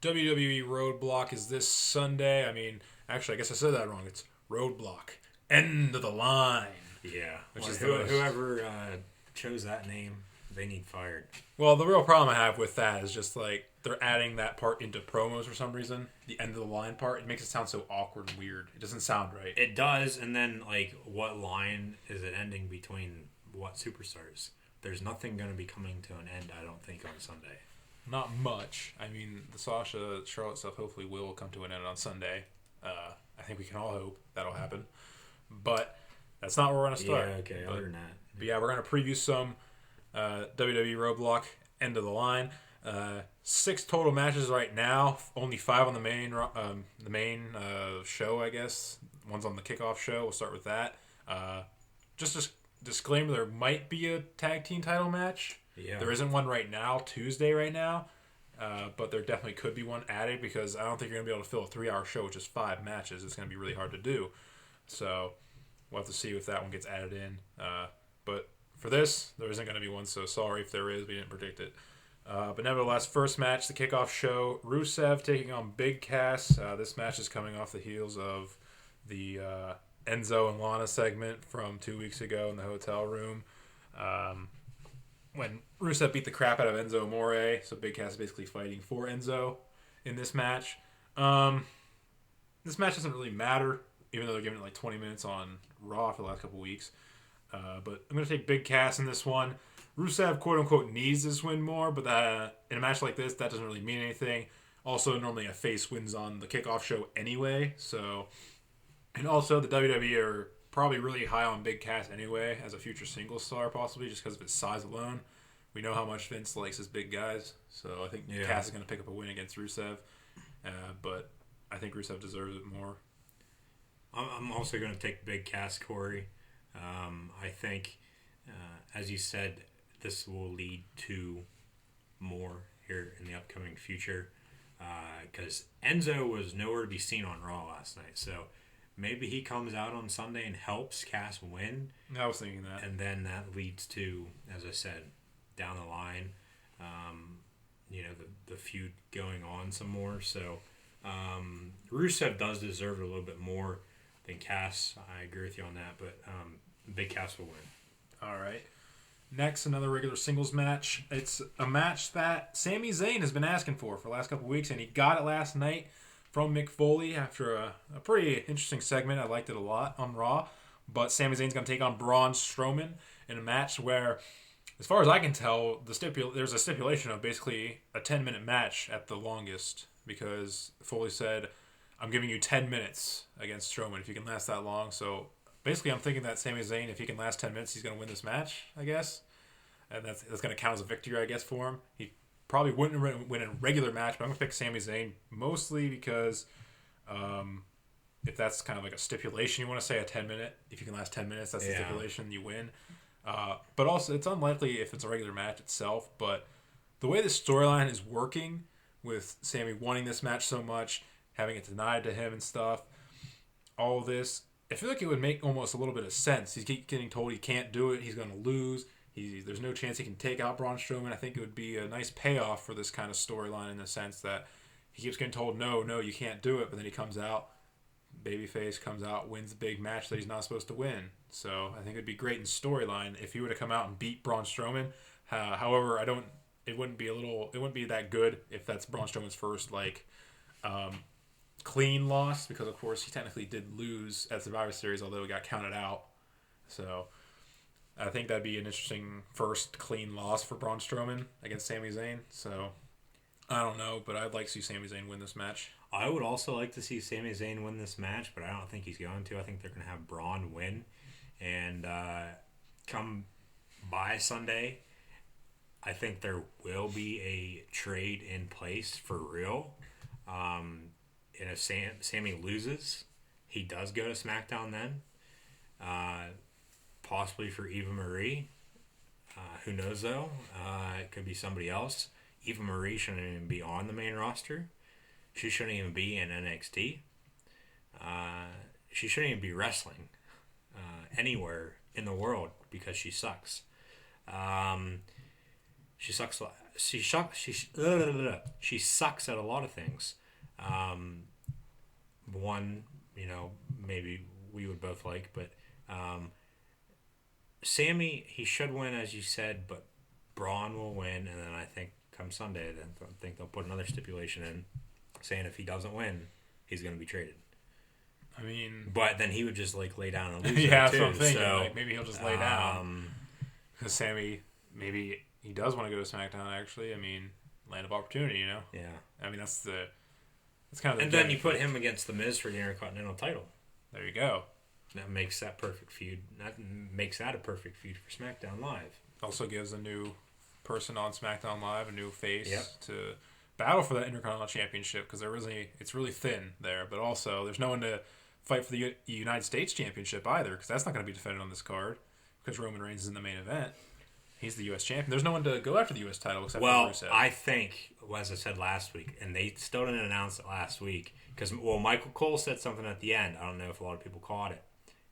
WWE Roadblock is this Sunday. Actually, I guess I said that wrong. It's Roadblock. End of the line. Yeah. Which is whoever chose that name, they need fired. Well, the real problem I have with that is just like they're adding that part into promos for some reason. The end of the line part. It makes it sound so awkward and weird. It doesn't sound right. It does, and then, what line is it ending between what superstars? There's nothing going to be coming to an end, I don't think, on Sunday. Not much. The Sasha Charlotte stuff hopefully will come to an end on Sunday. I think we can all hope that'll happen. But that's not where we're going to start. Yeah, okay, other than that. But yeah, we're going to preview some WWE Roadblock, end of the line. 6 total matches right now. Only 5 on the main show, I guess. One's on the kickoff show. We'll start with that. Just a disclaimer, there might be a tag team title match. Yeah. There isn't one right now, Tuesday right now. But there definitely could be one added because I don't think you're going to be able to fill a 3-hour show with just 5 matches. It's going to be really hard to do. So we'll have to see if that one gets added in. But for this, there isn't going to be one, so sorry if there is. We didn't predict it. But nevertheless, first match, the kickoff show, Rusev taking on Big Cass. This match is coming off the heels of the Enzo and Lana segment from 2 weeks ago in the hotel room. When Rusev beat the crap out of Enzo Amore, so Big Cass is basically fighting for Enzo in this match. This match doesn't really matter, even though they're giving it 20 minutes on Raw for the last couple weeks. But I'm going to take Big Cass in this one. Rusev, quote-unquote, needs this win more, but in a match like this, that doesn't really mean anything. Also, normally a face wins on the kickoff show anyway. And also, the WWE are probably really high on Big Cass anyway, as a future singles star, possibly, just because of his size alone. We know how much Vince likes his big guys, so I think Cass is going to pick up a win against Rusev. But I think Rusev deserves it more. I'm also going to take Big Cass, Corey. I think, as you said, this will lead to more here in the upcoming future. Because Enzo was nowhere to be seen on Raw last night. So maybe he comes out on Sunday and helps Cass win. I was thinking that. And then that leads to, as I said, down the line, the feud going on some more. So Rusev does deserve it a little bit more than Cass. I agree with you on that. But Big Cass will win. All right. Next, another regular singles match. It's a match that Sami Zayn has been asking for the last couple weeks, and he got it last night from Mick Foley after a pretty interesting segment. I liked it a lot on Raw. But Sami Zayn's going to take on Braun Strowman in a match where, as far as I can tell, there's a stipulation of basically a 10-minute match at the longest because Foley said, I'm giving you 10 minutes against Strowman if you can last that long. So basically, I'm thinking that Sami Zayn, if he can last 10 minutes, he's going to win this match, I guess. And that's going to count as a victory, I guess, for him. He probably wouldn't win a regular match, but I'm going to pick Sami Zayn mostly because if that's kind of like a stipulation, you want to say a 10-minute. If you can last 10 minutes, that's the stipulation, you win. But also, it's unlikely if it's a regular match itself. But the way the storyline is working with Sami wanting this match so much, having it denied to him and stuff, all of this, I feel like it would make almost a little bit of sense. He's getting told he can't do it. He's going to lose. There's no chance he can take out Braun Strowman. I think it would be a nice payoff for this kind of storyline in the sense that he keeps getting told, no, you can't do it. But then he comes out, babyface comes out, wins the big match that he's not supposed to win. So I think it would be great in storyline if he were to come out and beat Braun Strowman. However, it wouldn't be that good if that's Braun Strowman's first clean loss, because of course he technically did lose at Survivor Series, although he got counted out. So I think that'd be an interesting first clean loss for Braun Strowman against Sami Zayn. So I don't know, but I'd like to see Sami Zayn win this match. I would also like to see Sami Zayn win this match, but I don't think he's going to. I think they're going to have Braun win. And come by Sunday, I think there will be a trade in place for real. And if Sami loses, he does go to SmackDown then. Possibly for Eva Marie. Who knows, though? It could be somebody else. Eva Marie shouldn't even be on the main roster. She shouldn't even be in NXT. She shouldn't even be wrestling anywhere in the world because she sucks. She sucks she sucks at a lot of things. One, maybe we would both like, but Sammy, he should win, as you said, but Braun will win, and then I think come Sunday, then I think they'll put another stipulation in saying if he doesn't win, he's going to be traded. I mean, but then he would just lay down and lose. Yeah, that's too. what I'm thinking. So, maybe he'll just lay down because Sammy, maybe he does want to go to SmackDown. Actually, I mean, land of opportunity. Yeah. I mean, that's kind of. And then you put him against the Miz for the Intercontinental title. There you go. That makes that perfect feud. That makes that a perfect feud for SmackDown Live. Also gives a new person on SmackDown Live a new face to battle for that Intercontinental Championship because it's really thin there. But also, there's no one to fight for the United States Championship either because that's not going to be defended on this card because Roman Reigns is in the main event. He's the U.S. champion. There's no one to go after the U.S. title except for Rusev. I think, as I said last week, and they still didn't announce it last week because Michael Cole said something at the end. I don't know if a lot of people caught it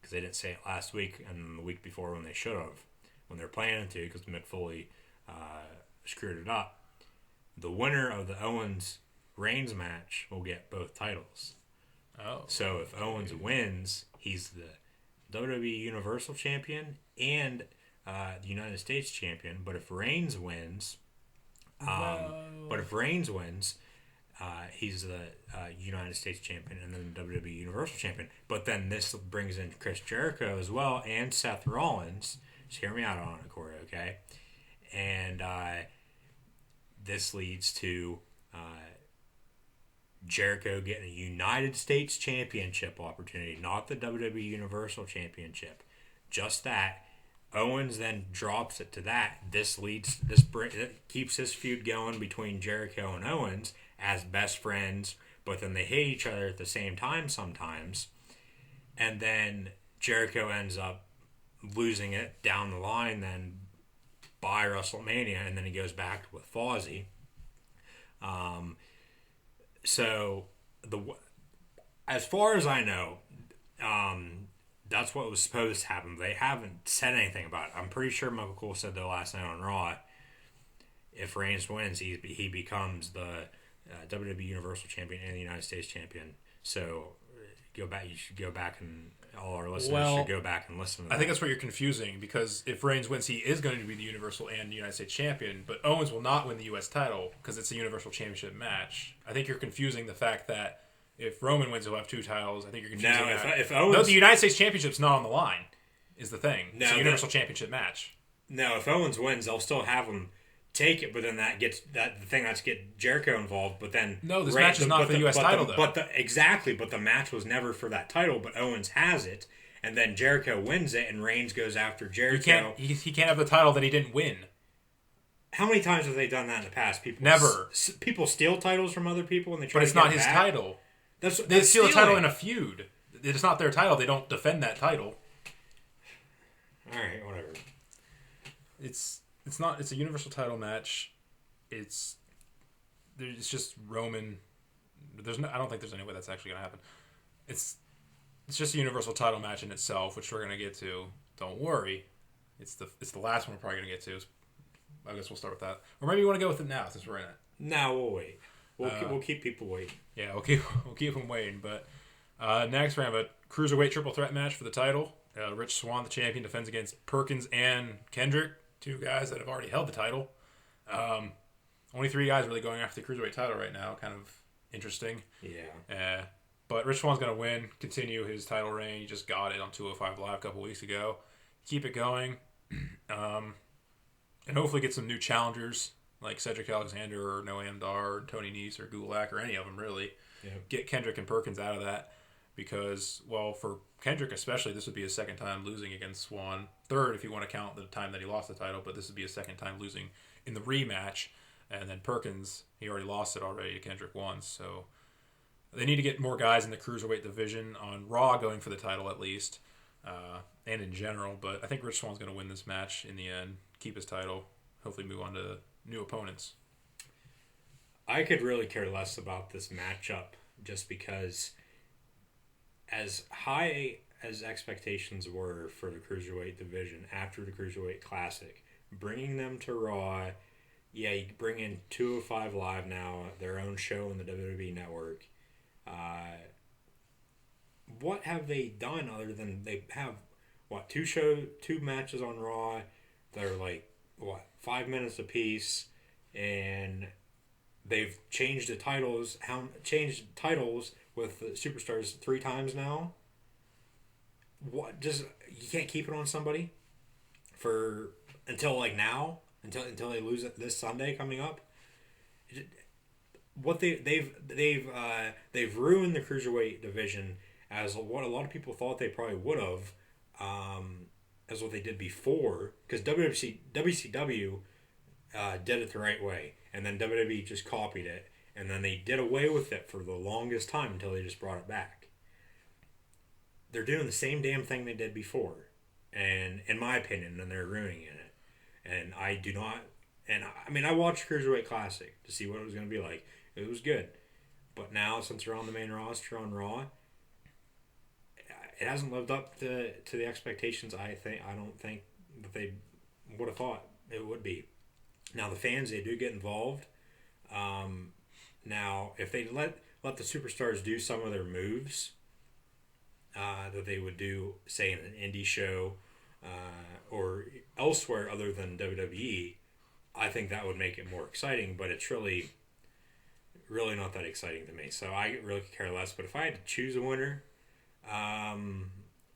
because they didn't say it last week and the week before when they should have, when they're planning to, because Mick Foley screwed it up. The winner of the Owens-Reigns match will get both titles. Oh. So if Owens wins, he's the WWE Universal Champion and the United States Champion. But if Reigns wins, he's the United States Champion and then the WWE Universal Champion. But then this brings in Chris Jericho as well and Seth Rollins. Just hear me out on it, Corey, okay? And this leads to Jericho getting a United States Championship opportunity, not the WWE Universal Championship. Just that. Owens then drops it to that. This keeps this feud going between Jericho and Owens as best friends, but then they hate each other at the same time sometimes. And then Jericho ends up losing it down the line then by WrestleMania, and then he goes back with Fozzy. So as far as I know, that's what was supposed to happen. They haven't said anything about it. I'm pretty sure Michael Cole said though last night on Raw, if Reigns wins, he becomes the WWE Universal Champion and the United States Champion. So you should go back and all our listeners should go back and listen to that. I think that's what you're confusing because if Reigns wins, he is going to be the Universal and United States Champion, but Owens will not win the U.S. title because it's a Universal Championship match. I think you're confusing the fact that if Roman wins, he'll have two titles. I think you're confusing that. If Owens... No, the United States Championship's not on the line, is the thing. No, it's a Universal Championship match. No, if Owens wins, they'll still have him take it, but then the thing that's get Jericho involved, but then... No, this match is not for the U.S. title, though. But the match was never for that title, but Owens has it, and then Jericho wins it, and Reigns goes after Jericho. He can't have the title that he didn't win. How many times have they done that in the past? Never. People steal titles from other people when they try to get it back. But it's not his title. They steal a title in a feud. It's not their title. They don't defend that title. All right, whatever. It's not. It's a Universal title match. It's just Roman. I don't think there's any way that's actually going to happen. It's just a Universal title match in itself, which we're going to get to. Don't worry. It's the last one we're probably going to get to. I guess we'll start with that. Or maybe you want to go with it now since we're in it. No, we'll wait. We'll keep people waiting. Yeah, we'll keep them waiting. But next, we have a cruiserweight triple threat match for the title. Rich Swann, the champion, defends against Perkins and Kendrick, two guys that have already held the title. Only three guys really going after the cruiserweight title right now. Kind of interesting. Yeah. But Rich Swann's going to win, continue his title reign. He just got it on 205 Live a couple weeks ago. Keep it going. And hopefully get some new challengers like Cedric Alexander or Noam Dar or Tony Nese or Gulak or any of them, really. Yeah. Get Kendrick and Perkins out of that because, well, for Kendrick especially, this would be his second time losing against Swann. Third, if you want to count the time that he lost the title, but this would be his second time losing in the rematch. And then Perkins, he already lost it already to Kendrick once. So they need to get more guys in the cruiserweight division on Raw going for the title at least, and in general. But I think Rich Swann's going to win this match in the end, keep his title, hopefully move on to new opponents. I could really care less about this matchup just because as high as expectations were for the Cruiserweight division after the Cruiserweight Classic, bringing them to Raw Yeah, you bring in 205 Live now, their own show on the WWE Network. What have they done other than they have two matches on Raw that are like 5 minutes apiece, and they've changed the titles with the superstars 3 times now. What just you can't keep it on somebody for until like now until they lose it this Sunday coming up. What they've ruined the cruiserweight division as what a lot of people thought they probably would have, as what they did before, because WCW did it the right way, and then WWE just copied it, and then they did away with it for the longest time until they just brought it back. They're doing the same damn thing they did before, and in my opinion, and they're ruining it. And I do not. And I mean, I watched Cruiserweight Classic to see what it was going to be like. It was good, but now since they're on the main roster on Raw, it hasn't lived up to the expectations. I don't think that they would have thought it would be. Now the fans, they do get involved. Now if they let the superstars do some of their moves that they would do, say in an indie show or elsewhere other than WWE, I think that would make it more exciting. But it's really not that exciting to me. So I really could care less. But if I had to choose a winner,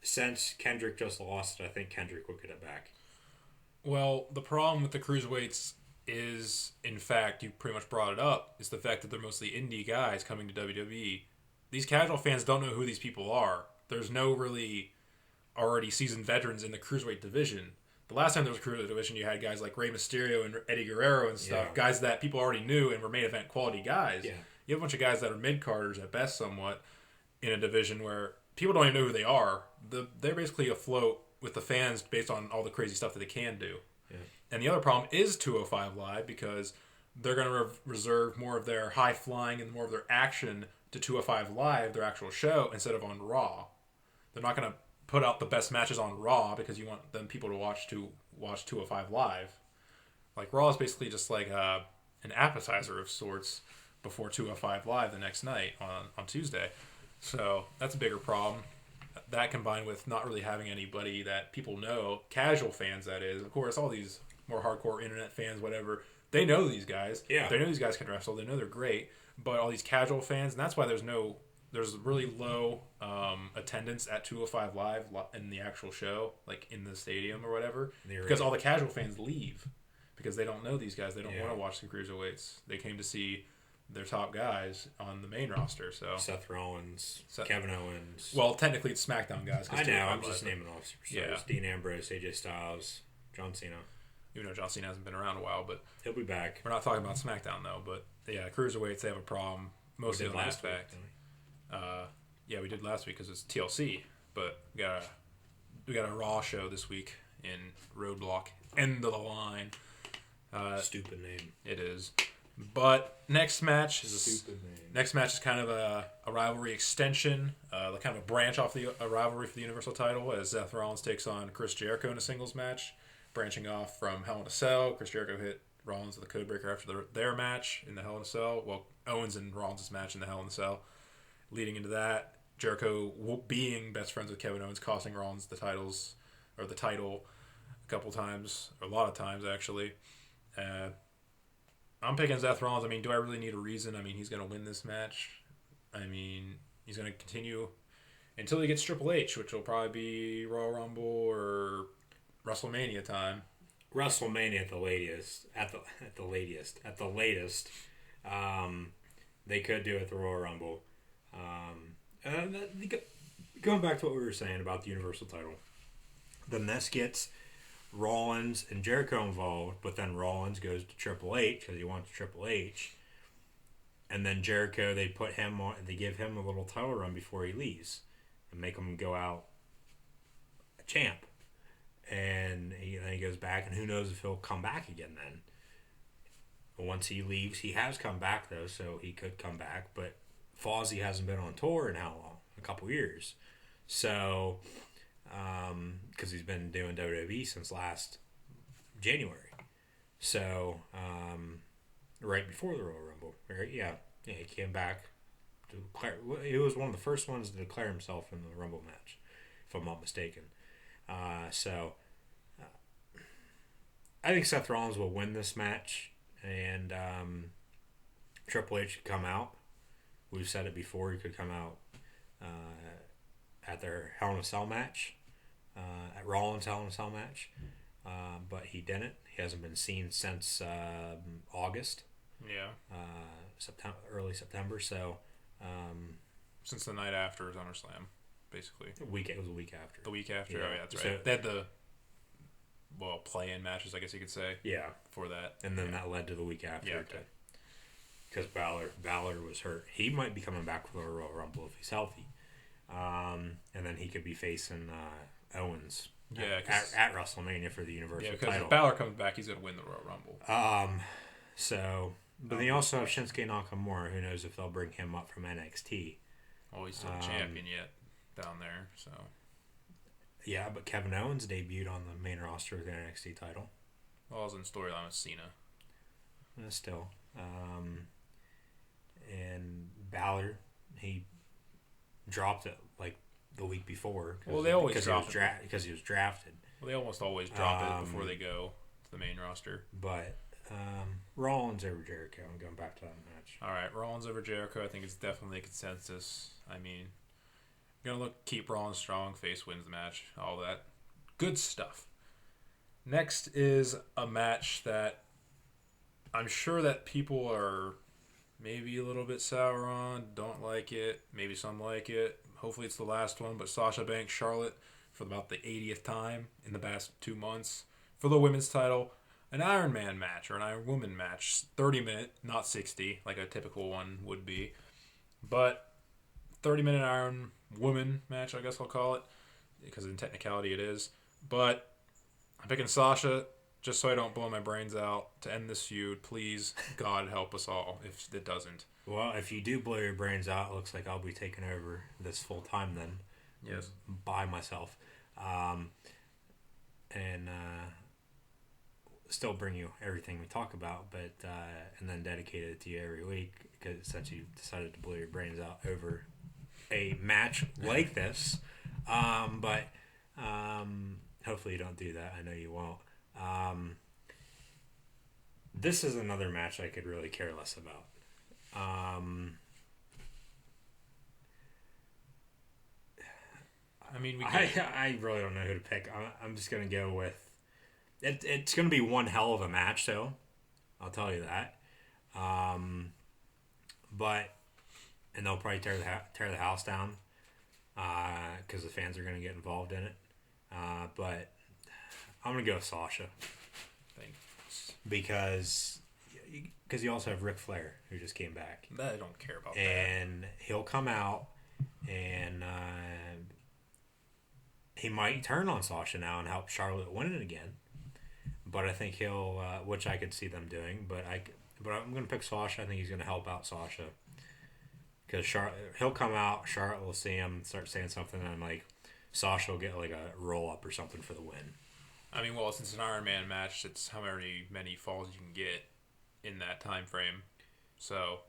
since Kendrick just lost it, I think Kendrick would get it back. Well, the problem with the cruiserweights is, in fact, you pretty much brought it up, is the fact that they're mostly indie guys coming to WWE. These casual fans don't know who these people are. There's no really already seasoned veterans in the cruiserweight division. The last time there was a cruiserweight division, you had guys like Rey Mysterio and Eddie Guerrero and stuff, guys that people already knew and were main event quality guys. Yeah. You have a bunch of guys that are mid-carders at best somewhat in a division where people don't even know who they are. They're basically afloat with the fans based on all the crazy stuff that they can do. Yeah. And the other problem is 205 Live, because they're going to reserve more of their high-flying and more of their action to 205 Live, their actual show, instead of on Raw. They're not going to put out the best matches on Raw because you want them people to watch 205 Live. Like, Raw is basically just like an appetizer of sorts before 205 Live the next night on Tuesday. So that's a bigger problem. That combined with not really having anybody that people know, casual fans that is. Of course, all these more hardcore internet fans, whatever, they know these guys. Yeah. They know these guys can wrestle. They know they're great. But all these casual fans, and that's why there's really low attendance at 205 Live in the actual show, like in the stadium or whatever. Because all the casual fans leave because they don't know these guys. They don't want to watch the cruiserweights. They came to see their top guys on the main roster. So Seth Rollins, Kevin Owens. Well, technically it's SmackDown guys. I know. I'm just naming off superstars. Yeah. Dean Ambrose, AJ Styles, John Cena. Even though John Cena hasn't been around a while, but he'll be back. We're not talking about SmackDown though. But yeah, cruiserweights, they have a problem. Mostly on that aspect. Yeah, we did last week because it's TLC, but we got a Raw show this week in Roadblock. End of the line. Stupid name. It is. But next match is stupid name. Next match is kind of a rivalry extension, kind of a branch off a rivalry for the Universal title, as Seth Rollins takes on Chris Jericho in a singles match, branching off from Hell in a Cell. Chris Jericho hit Rollins with a codebreaker after their match in the Hell in a Cell. Well, Owens and Rollins' match in the Hell in a Cell. Leading into that, Jericho being best friends with Kevin Owens, costing Rollins the title a couple times, or a lot of times actually. I'm picking Seth Rollins. I mean, do I really need a reason? I mean, he's going to win this match. I mean, he's going to continue until he gets Triple H, which will probably be Royal Rumble or WrestleMania time. WrestleMania at the latest. They could do it at the Royal Rumble. Going back to what we were saying about the Universal title, then this gets Rollins and Jericho involved, but then Rollins goes to Triple H because he wants Triple H, and then Jericho, they give him a little title run before he leaves and make him go out a champ, and then he goes back, and who knows if he'll come back again then. But once he leaves, he has come back though, so he could come back, but Fozzy hasn't been on tour in how long? A couple years. So because he's been doing WWE since last January. So, right before the Royal Rumble, right? Yeah, he came back to declare. He was one of the first ones to declare himself in the Rumble match, if I'm not mistaken. So, I think Seth Rollins will win this match, and Triple H could come out. We've said it before. He could come out at their Hell in a Cell match, at Rollins' Hell in a Cell match, but he didn't. He hasn't been seen since August. Yeah. September, early September. So, since the night after SummerSlam, basically. It was a week after. The week after. Yeah. Oh yeah, that's right. So, they had the play-in matches, I guess you could say. Yeah. For that, and then that led to the week after. Yeah. Okay. Because Balor was hurt. He might be coming back for the Royal Rumble if he's healthy, and then he could be facing Owens. Yeah, at WrestleMania for the Universal title. Because if Balor comes back, he's gonna win the Royal Rumble. So, but they also have Shinsuke Nakamura. Who knows if they'll bring him up from NXT? Oh, he's still a champion yet down there. So. Yeah, but Kevin Owens debuted on the main roster with the NXT title. Well, I was in storyline with Cena. Still. And Balor, he dropped it like the week before. Well, they always drop it. Because he was drafted. Well, they almost always drop it before they go to the main roster. But Rollins over Jericho. I'm going back to that match. All right, Rollins over Jericho. I think it's definitely a consensus. I mean, keep Rollins strong. Face wins the match. All that good stuff. Next is a match that I'm sure that people are maybe a little bit sour on, don't like it. Maybe some like it. Hopefully it's the last one. But Sasha Banks, Charlotte, for about the 80th time in the past 2 months for the women's title. An Iron Man match or an Iron Woman match. 30-minute, not 60, like a typical one would be. But 30-minute Iron Woman match, I guess I'll call it. Because in technicality it is. But I'm picking Sasha just so I don't blow my brains out to end this feud. Please, God help us all if it doesn't. Well, if you do blow your brains out, it looks like I'll be taking over this full time then. Yes. By myself. And still bring you everything we talk about, but and then dedicate it to you every week because since you decided to blow your brains out over a match like this. But hopefully you don't do that. I know you won't. This is another match I could really care less about. I mean, I really don't know who to pick. I'm just going to go with... It's going to be one hell of a match, though. I'll tell you that. But... And they'll probably tear the house down. Because the fans are going to get involved in it. But... I'm going to go with Sasha. Thanks. Because you also have Ric Flair, who just came back. I don't care about that. And he'll come out, and he might turn on Sasha now and help Charlotte win it again. But I think he'll, which I could see them doing, but I'm going to pick Sasha. I think he's going to help out Sasha. Because he'll come out, Charlotte will see him, start saying something, and like Sasha will get like a roll-up or something for the win. I mean, well, since it's an Iron Man match, it's how many falls you can get in that time frame. So,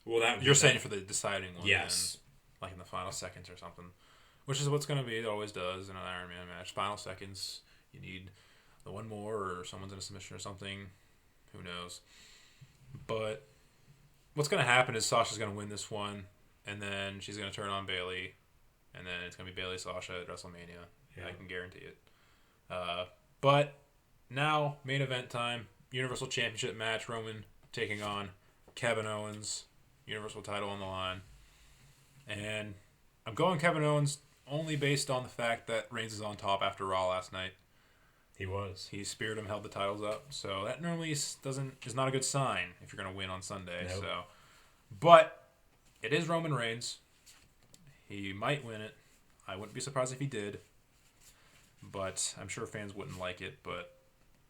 well, you're saying for the deciding one, yes, then, like in the final seconds or something, which is what's going to be. It always does in an Iron Man match. Final seconds, you need the one more, or someone's in a submission or something. Who knows? But what's going to happen is Sasha's going to win this one, and then she's going to turn on Bayley, and then it's going to be Bayley Sasha at WrestleMania. Yeah. I can guarantee it. But now, main event time. Universal Championship match. Roman taking on Kevin Owens. Universal title on the line. And I'm going Kevin Owens only based on the fact that Reigns is on top after Raw last night. He was. He speared him, held the titles up. So that normally is not a good sign if you're going to win on Sunday. Nope. So, but it is Roman Reigns. He might win it. I wouldn't be surprised if he did. But I'm sure fans wouldn't like it, but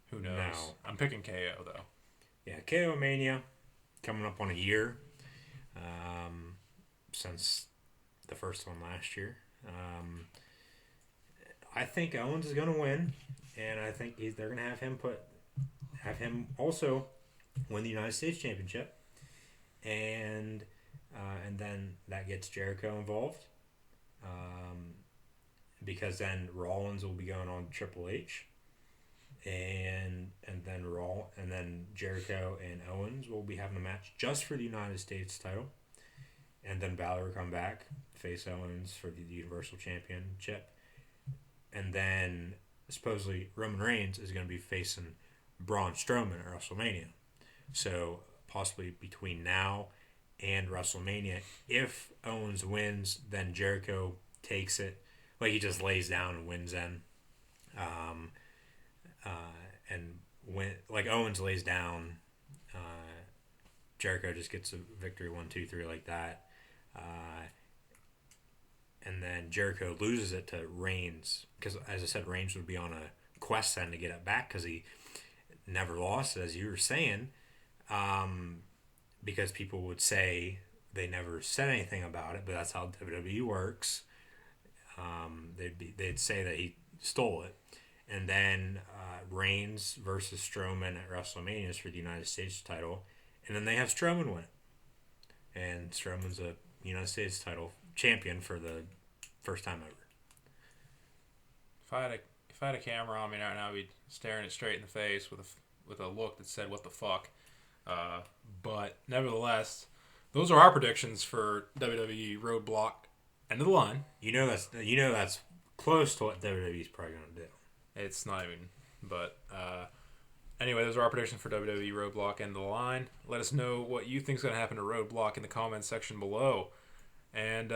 who knows? No. I'm picking KO, though. Yeah, KO Mania coming up on a year since the first one last year. I think Owens is going to win, and I think they're going to have him put have him also win the United States Championship, and then that gets Jericho involved, because then Rollins will be going on Triple H, and then Jericho and Owens will be having a match just for the United States title, and then Balor will come back, face Owens for the Universal Championship, and then supposedly Roman Reigns is going to be facing Braun Strowman at WrestleMania. So possibly between now and WrestleMania, if Owens wins, then Jericho takes it. Like, he just lays down and wins then. And when, like, Owens lays down, Jericho just gets a victory 1, 2, 3 like that. And then Jericho loses it to Reigns, because, as I said, Reigns would be on a quest then to get it back, because he never lost, as you were saying, because people would say they never said anything about it, but that's how WWE works. They'd say that he stole it, and then Reigns versus Strowman at WrestleMania is for the United States title, and then they have Strowman win it, and Strowman's a United States title champion for the first time ever. If I had a camera on me right now, I'd be staring it straight in the face with a look that said, "What the fuck?" But nevertheless, those are our predictions for WWE Roadblock End of the Line. You know that's close to what WWE's probably gonna do. It's not even, but anyway, those are our predictions for WWE Roadblock End of the Line. Let us know what you think is going to happen to Roadblock in the comments section below. And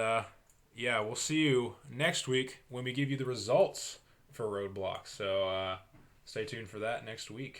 yeah, we'll see you next week when we give you the results for Roadblock. So stay tuned for that next week.